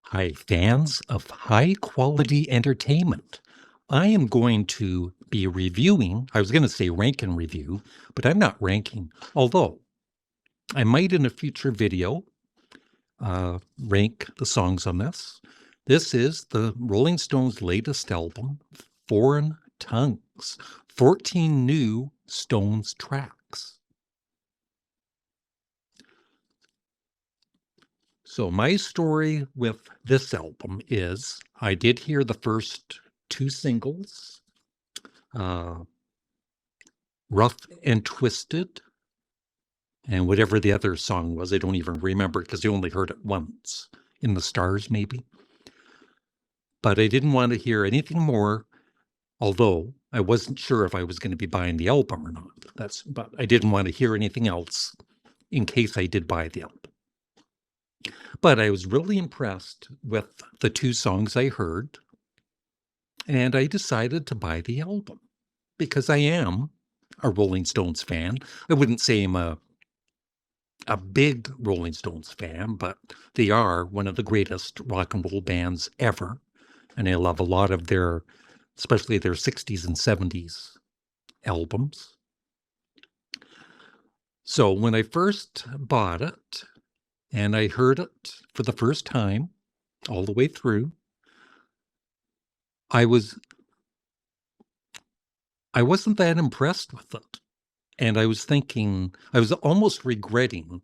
Hi, fans of high quality entertainment. I am going to be reviewing, I was going to say rank and review, but I'm not ranking, although I might in a future video rank the songs on this. This is the Rolling Stones' latest album, Foreign Tongues, 14 new Stones tracks. So my story with this album is I did hear the first two singles, Rough and Twisted, and whatever the other song was. I don't even remember because I only heard it once. In the Stars, maybe. But I didn't want to hear anything more, although I wasn't sure if I was going to be buying the album or not. But I didn't want to hear anything else in case I did buy the album. But I was really impressed with the two songs I heard, and I decided to buy the album because I am a Rolling Stones fan. I wouldn't say I'm a big Rolling Stones fan, but they are one of the greatest rock and roll bands ever. And I love a lot of their, especially their 60s and 70s albums. So when I first bought it and I heard it for the first time all the way through, I wasn't that impressed with it. And I was thinking, I was almost regretting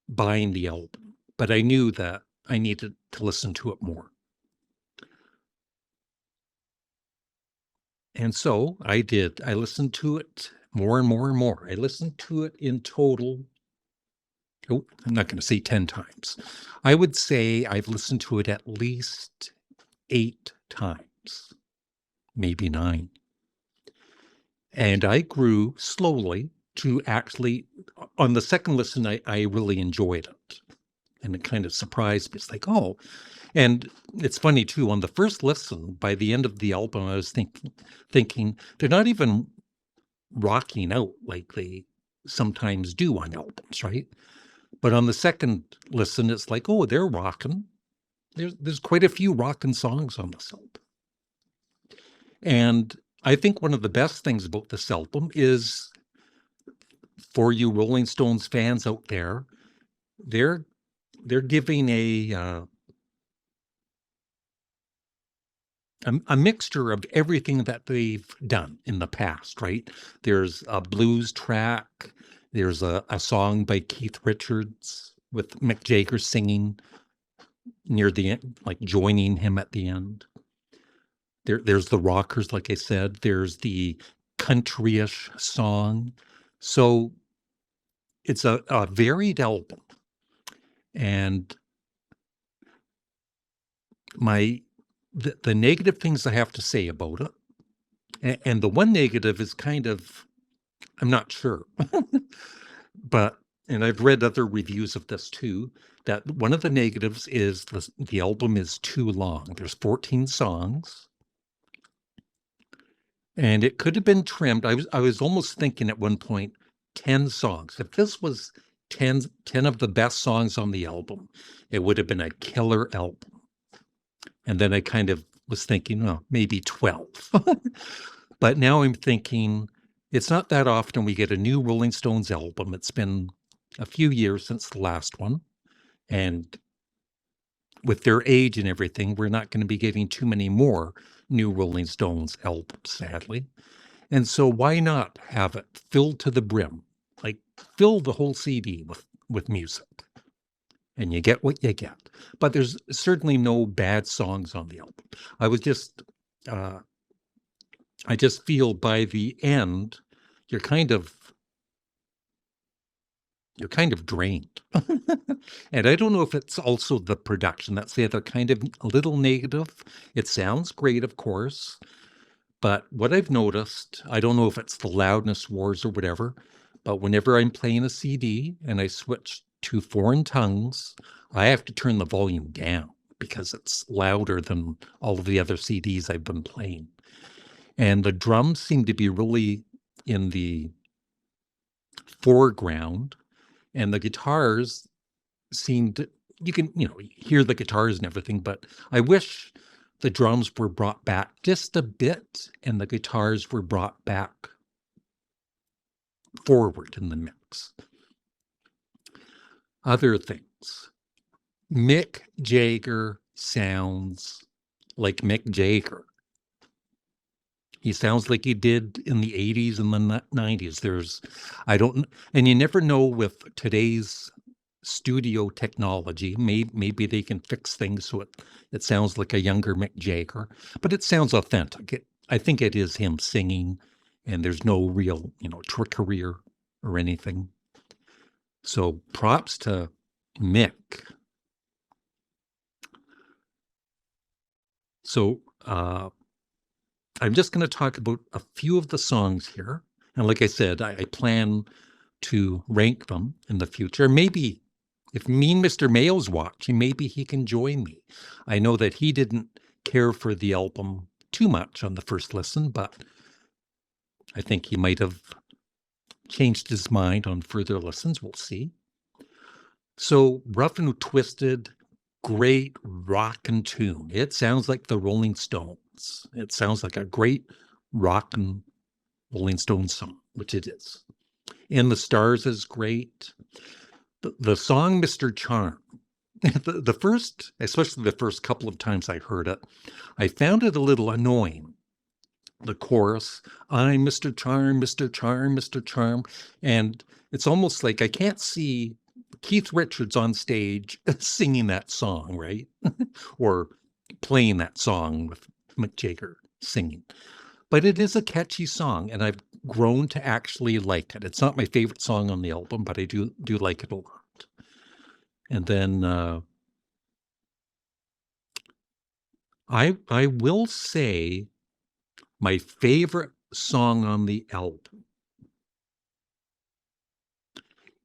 buying the album, but I knew that I needed to listen to it more. And so I did. I listened to it more and more and more. I listened to it in total. Oh, I'm not going to say 10 times. I would say I've listened to it at least 8 times, maybe 9. And I grew slowly to actually, on the second listen, I really enjoyed it. And it kind of surprised me. It's like, oh, and it's funny too, on the first listen, by the end of the album, I was thinking they're not even rocking out like they sometimes do on albums, right? But on the second listen, it's like, oh, they're rocking. There's quite a few rocking songs on this album. And I think one of the best things about this album is, for you Rolling Stones fans out there, they're giving a mixture of everything that they've done in the past, right? There's a blues track. There's a song by Keith Richards with Mick Jagger singing near the end, like joining him at the end. There's the rockers, like I said. There's the country-ish song. So it's a varied album. And the negative things I have to say about it, and the one negative is kind of, I'm not sure, but, and I've read other reviews of this too, that one of the negatives is the album is too long. There's 14 songs. And it could have been trimmed. I was almost thinking at one point 10 songs. If this was 10 of the best songs on the album, it would have been a killer album. And then I kind of was thinking, oh, maybe 12. But now I'm thinking it's not that often we get a new Rolling Stones album. It's been a few years since the last one. And with their age and everything, we're not going to be getting too many more new Rolling Stones albums, sadly. And so why not have it filled to the brim? Like, fill the whole CD with music. And you get what you get. But there's certainly no bad songs on the album. I just feel by the end, you're kind of drained. And I don't know if it's also the production. That's the other kind of a little negative. It sounds great, of course. But what I've noticed, I don't know if it's the loudness wars or whatever, but whenever I'm playing a CD and I switch to Foreign Tongues, I have to turn the volume down because it's louder than all of the other CDs I've been playing. And the drums seem to be really in the foreground, and the guitars seemed you can, hear the guitars and everything, but I wish the drums were brought back just a bit and the guitars were brought back forward in the mix. Other things. Mick Jagger sounds like Mick Jagger. He sounds like he did in the 80s and the 90s. And you never know with today's studio technology, maybe they can fix things so it sounds like a younger Mick Jagger, but it sounds authentic. I think it is him singing, and there's no real, trickery or anything. So props to Mick. So I'm just going to talk about a few of the songs here. And like I said, I plan to rank them in the future. Maybe if Mean Mr. Mael's watching, maybe he can join me. I know that he didn't care for the album too much on the first listen, but I think he might have changed his mind on further listens. We'll see. So Rough and Twisted, great rockin' tune. It sounds like the Rolling Stones. It sounds like a great rockin' Rolling Stones song, which it is. In the Stars is great. The song Mr. Charm, the first, especially the first couple of times I heard it, I found it a little annoying. The chorus, I'm Mr. Charm, Mr. Charm, Mr. Charm. And it's almost like I can't see Keith Richards on stage singing that song, right? Or playing that song with Mick Jagger singing. But it is a catchy song, and I've grown to actually like it. It's not my favorite song on the album, but I do like it a lot. And then I will say my favorite song on the album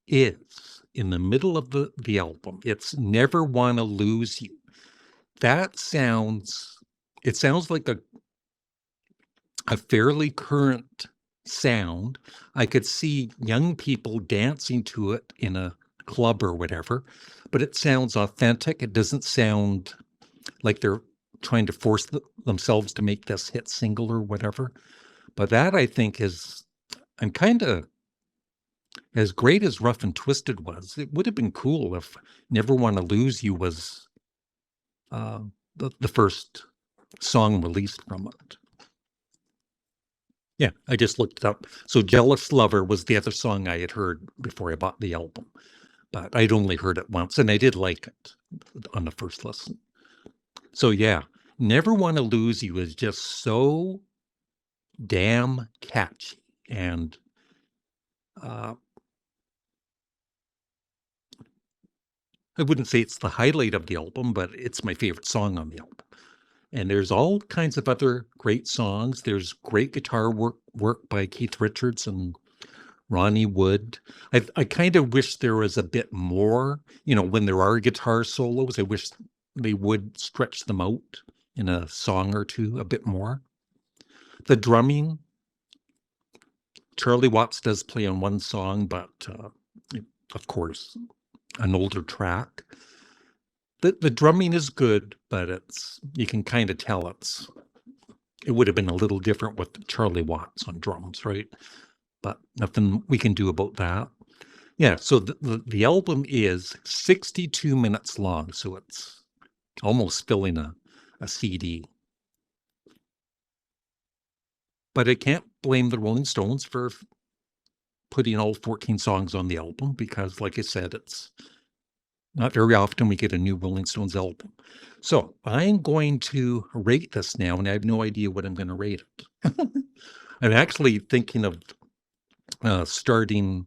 is in the middle of the album. It's Never Wanna Lose You. It sounds like a fairly current sound. I could see young people dancing to it in a club or whatever, but it sounds authentic. It doesn't sound like they're trying to force themselves to make this hit single or whatever. But that, I think, I'm kind of, as great as Rough and Twisted was, it would have been cool if Never Wanna Lose You was the first song released from it. Yeah, I just looked it up. So Jealous Lover was the other song I had heard before I bought the album. But I'd only heard it once, and I did like it on the first listen. So yeah, Never Wanna Lose You is just so damn catchy. And I wouldn't say it's the highlight of the album, but it's my favorite song on the album. And there's all kinds of other great songs. There's great guitar work by Keith Richards and Ronnie Wood. I kind of wish there was a bit more, when there are guitar solos, I wish they would stretch them out in a song or two a bit more. The drumming, Charlie Watts does play on one song, but of course, an older track. The drumming is good, but you can kind of tell it would have been a little different with Charlie Watts on drums, right? But nothing we can do about that. Yeah, so the album is 62 minutes long, so it's almost filling a CD. But I can't blame the Rolling Stones for putting all 14 songs on the album because, like I said, it's not very often we get a new Rolling Stones album. So I'm going to rate this now, and I have no idea what I'm going to rate it. I'm actually thinking of starting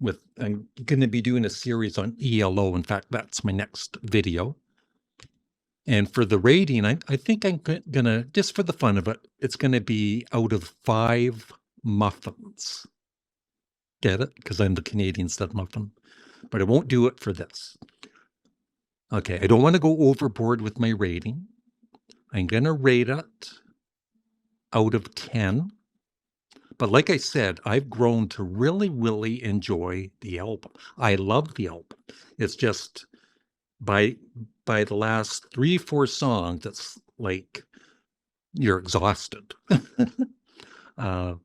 with, I'm going to be doing a series on ELO. In fact, that's my next video. And for the rating, I think I'm going to, just for the fun of it, it's going to be out of 5 muffins. Get it? Because I'm the Canadian stud muffin. But I won't do it for this. Okay, I don't want to go overboard with my rating. I'm going to rate it out of 10. But like I said, I've grown to really, really enjoy the album. I love the album. It's just by the last 3-4 songs, it's like you're exhausted. I'm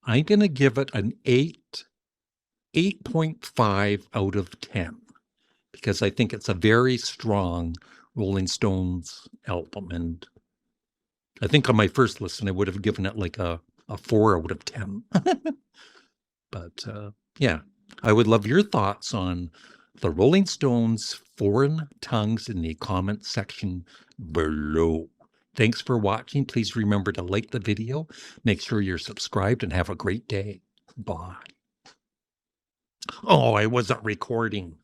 gonna give it an 8.5 out of 10 because I think it's a very strong Rolling Stones album, and I think on my first listen I would have given it like a 4 out of 10. But yeah, I would love your thoughts on the Rolling Stones' Foreign Tongues in the comment section below. Thanks for watching. Please remember to like the video, make sure you're subscribed, and have a great day. Bye. Oh, I wasn't recording.